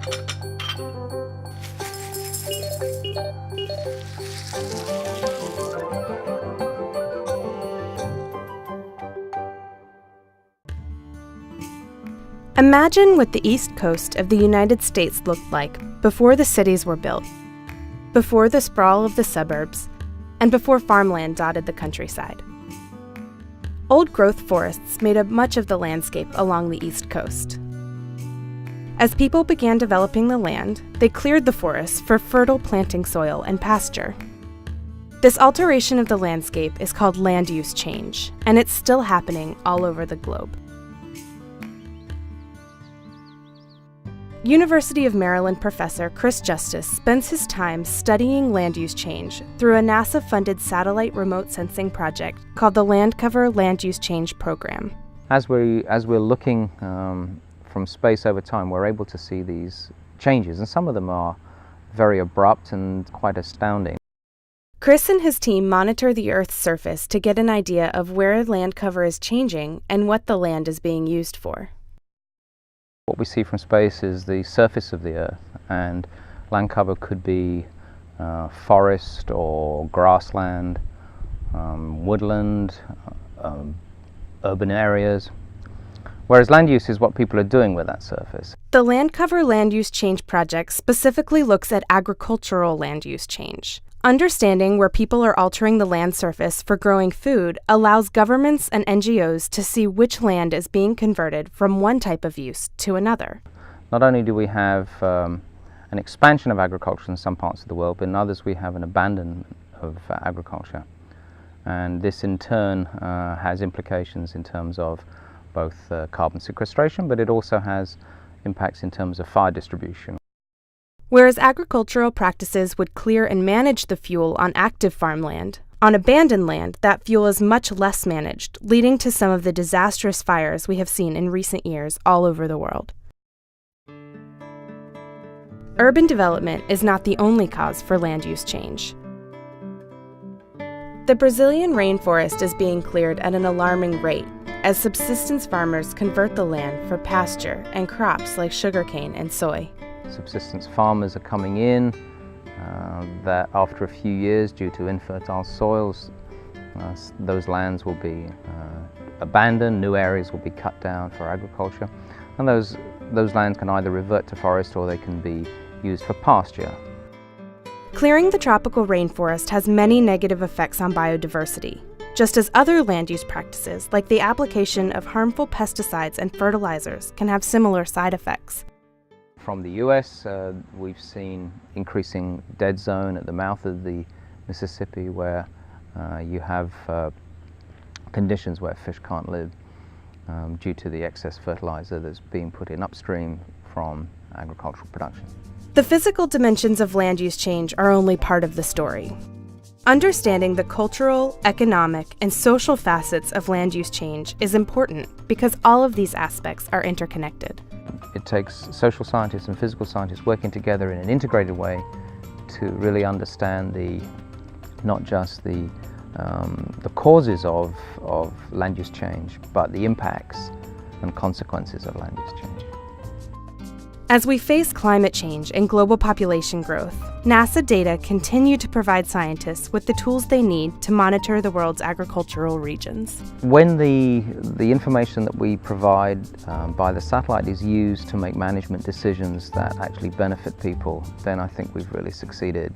Imagine what the East Coast of the United States looked like before the cities were built, before the sprawl of the suburbs, and before farmland dotted the countryside. Old-growth forests made up much of the landscape along the East Coast. As people began developing the land, they cleared the forests for fertile planting soil and pasture. This alteration of the landscape is called land use change, and it's still happening all over the globe. University of Maryland professor Chris Justice spends his time studying land use change through a NASA-funded satellite remote sensing project called the Landcover Land Use Change Program. As we're looking from space over time, we're able to see these changes, and some of them are very abrupt and quite astounding. Chris and his team monitor the Earth's surface to get an idea of where land cover is changing and what the land is being used for. What we see from space is the surface of the Earth, and land cover could be forest or grassland, woodland, urban areas, whereas land use is what people are doing with that surface. The Landcover Land Use Change project specifically looks at agricultural land use change. Understanding where people are altering the land surface for growing food allows governments and NGOs to see which land is being converted from one type of use to another. Not only do we have an expansion of agriculture in some parts of the world, but in others we have an abandonment of agriculture. And this in turn has implications in terms of both carbon sequestration, but it also has impacts in terms of fire distribution. Whereas agricultural practices would clear and manage the fuel on active farmland, on abandoned land, that fuel is much less managed, leading to some of the disastrous fires we have seen in recent years all over the world. Urban development is not the only cause for land use change. The Brazilian rainforest is being cleared at an alarming rate as subsistence farmers convert the land for pasture and crops like sugarcane and soy. Subsistence farmers are coming in that after a few years, due to infertile soils, those lands will be abandoned, new areas will be cut down for agriculture, and those lands can either revert to forest or they can be used for pasture. Clearing the tropical rainforest has many negative effects on biodiversity, just as other land use practices like the application of harmful pesticides and fertilizers can have similar side effects. From the US, we've seen increasing dead zone at the mouth of the Mississippi, where you have conditions where fish can't live due to the excess fertilizer that's being put in upstream from agricultural production. The physical dimensions of land use change are only part of the story. Understanding the cultural, economic, and social facets of land use change is important because all of these aspects are interconnected. It takes social scientists and physical scientists working together in an integrated way to really understand not just the causes of land use change, but the impacts and consequences of land use change. As we face climate change and global population growth, NASA data continue to provide scientists with the tools they need to monitor the world's agricultural regions. When the information that we provide by the satellite is used to make management decisions that actually benefit people, then I think we've really succeeded.